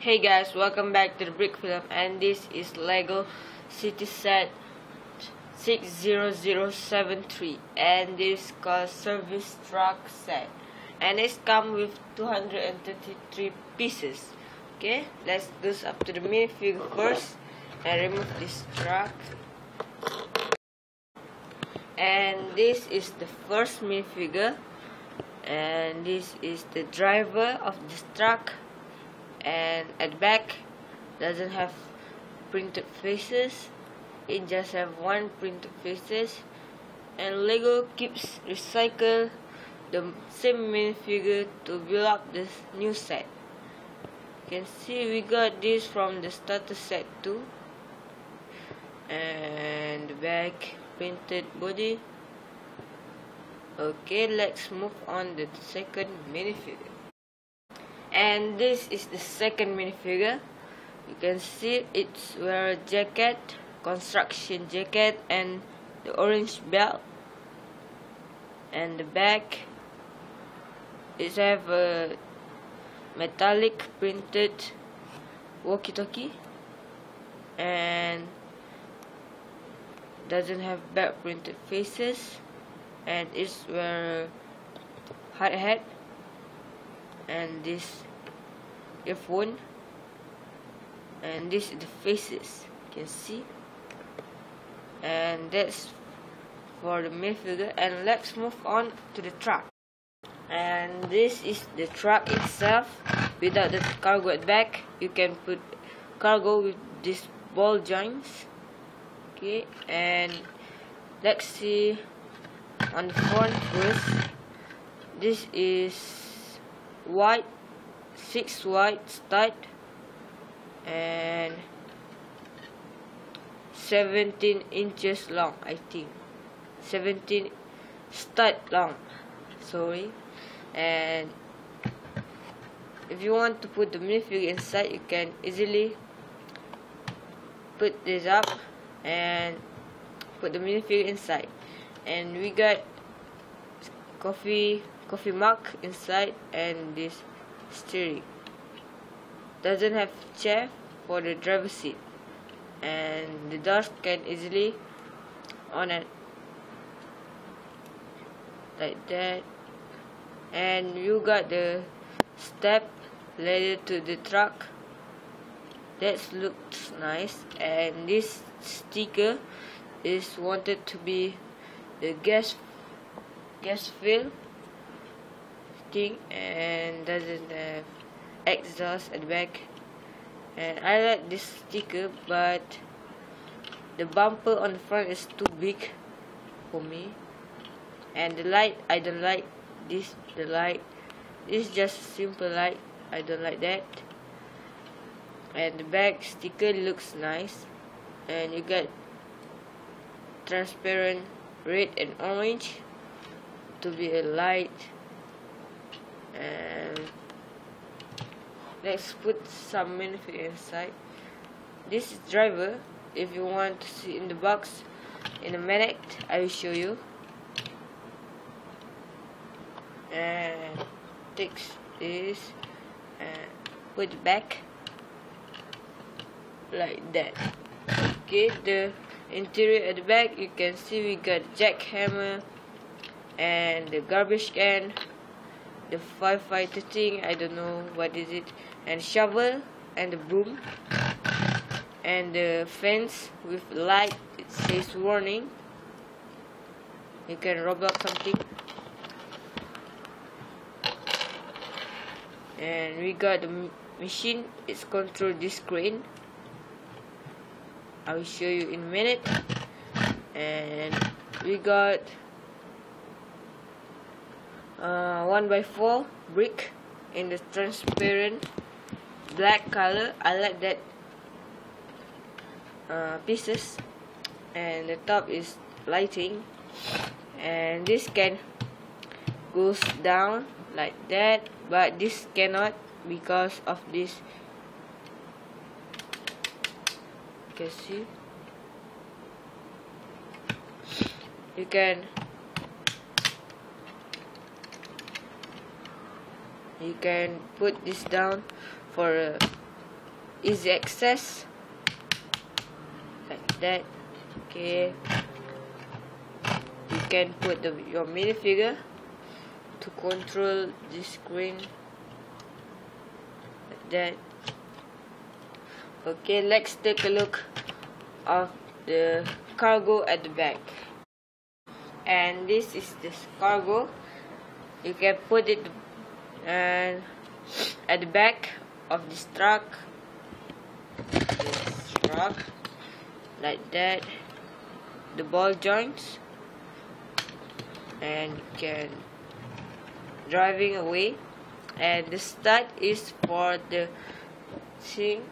Hey guys, welcome back to the Brick Film, and this is Lego City Set 60073, and this is called Service Truck Set, and it's come with 233 pieces. Okay, let's go up to the minifigure first and remove this truck. And this is the first minifigure, and this is the driver of this truck. And at the back doesn't have printed faces, it just have one printed faces. And Lego keeps recycle the same minifigure to build up this new set. You can see we got this from the starter set too, and the back printed body. Okay, let's move on to the second minifigure. And this is the second minifigure. You can see it's wear a jacket, construction jacket, and the orange belt. And the back is have a metallic printed walkie-talkie, and doesn't have back printed faces, and it's wear a hard hat and this earphone, and this is the faces you can see. And that's for the minifigure. And let's move on to the truck. And this is the truck itself without the cargo at back. You can put cargo with these ball joints. Okay, and let's see on the front first. This is white, 6 white stud, and 17 inches long. I think 17 stud long, sorry. And if you want to put the minifigure inside, you can easily put this up and put the minifigure inside. And we got coffee mug inside, and this steering. Doesn't have chair for the driver's seat, and the doors can easily on it like that. And you got the step ladder to the truck. That looks nice. And this sticker is wanted to be the gas fill thing, and doesn't have exhaust at the back. And I like this sticker, but the bumper on the front is too big for me. And the light, I don't like this. The light is just simple light, I don't like that. And the back sticker looks nice, and you got transparent red and orange to be a light. And let's put some minifigure inside. This is driver. If you want to see in the box in a minute, I will show you. And takes this and put it back like that. Okay, the interior at the back, you can see we got jackhammer and the garbage can, the firefighter thing, I don't know what is it, and shovel, and the broom, and the fence with light. It says warning. You can rub out something. And we got the machine. It's control this crane. I will show you in a minute. And we got 1x4 brick in the transparent black color. I like that pieces. And the top is lighting, and this can goes down like that, but this cannot because of this. You can see you can put this down for easy access like that. Okay, you can put your minifigure to control the screen like that. Okay, let's take a look of the cargo at the back. And this is this cargo. You can put it at the back of this truck. Like that. The ball joints, and you can driving away. And the start is for the thing.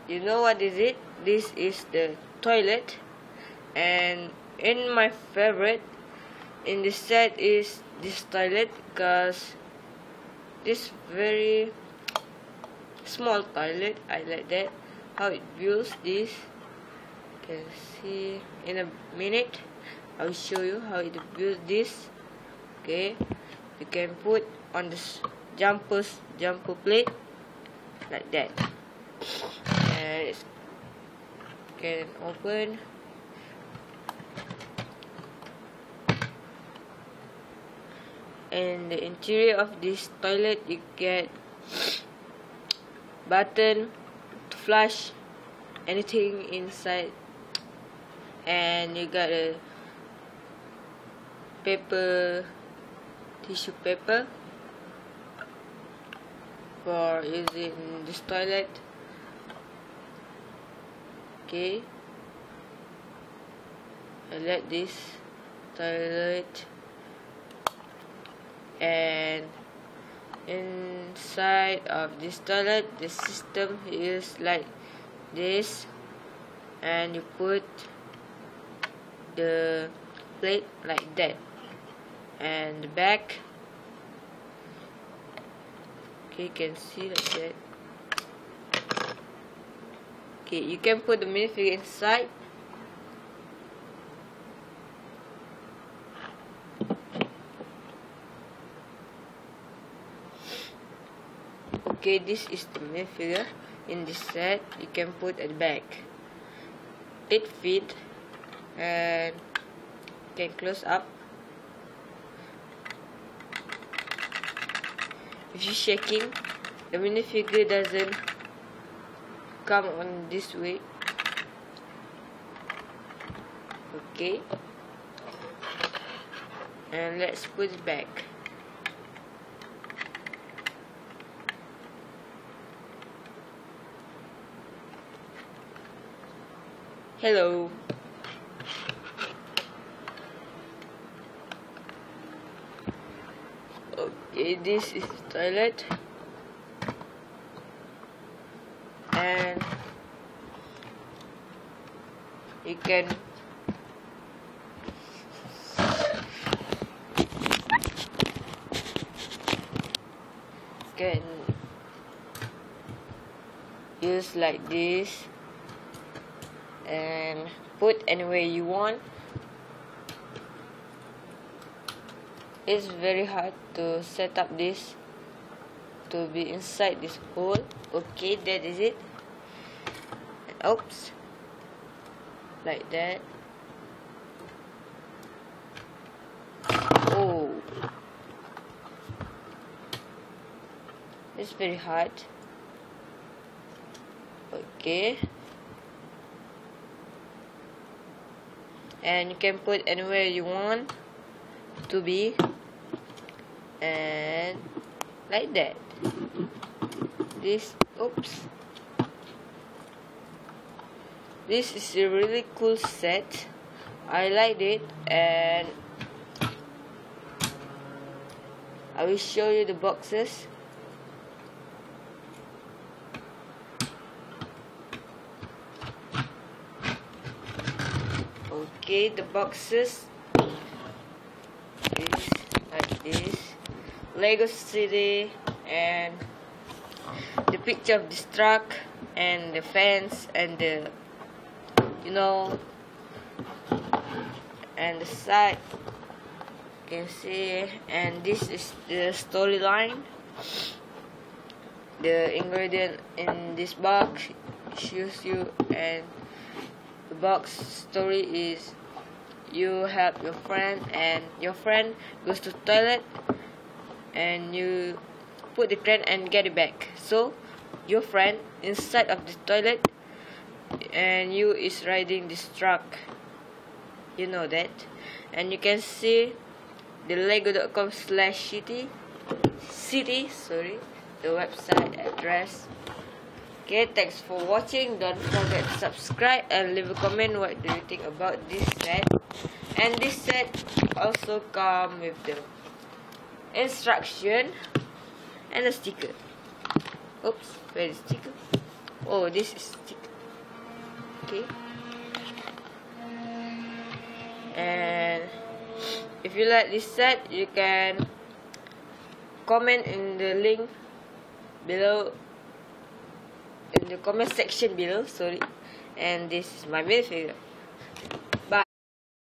You know what is it? This is the toilet. And in my favorite in this set is this toilet, because this very small toilet. I like that how it builds this. You can see in a minute. I will show you how it builds this. Okay, you can put on this jumper plate like that, and it can open. In the interior of this toilet, you get button to flush anything inside, and you got a tissue paper for using this toilet. Okay, I like this toilet. And inside of this toilet, the system is like this, and you put the plate like that, and the back, okay, you can see like that. Okay, you can put the minifigure inside. Okay, this is the minifigure in this set. You can put at the back. 8 feet, and can close up. If you're shaking, the minifigure doesn't come on this way. Okay, and let's put it back. Hello. Okay, this is the toilet, and you can use like this and put anywhere you want. It's very hard to set up this to be inside this hole. Okay, that is it. Oops, like that. Oh, it's very hard. Okay, and you can put anywhere you want to be, and like that. This, oops, this is a really cool set. I like it, and I will show you the boxes. Okay, the boxes is like this. Lego City, and the picture of this truck, and the fence, and the, you know, and the side, you can see. And this is the storyline. The ingredient in this box shows you, and the box story is you help your friend and your friend goes to toilet and you put the crane and get it back. So your friend inside of the toilet and you is riding this truck, you know that. And you can see the lego.com/city, the website address. Okay, thanks for watching. Don't forget to subscribe and leave a comment what do you think about this set. And this set also come with the instruction and a sticker. Oops, where is sticker? Oh, this is sticker. Okay. And if you like this set, you can comment in the link below, in the comment section below, and this is my minifigure.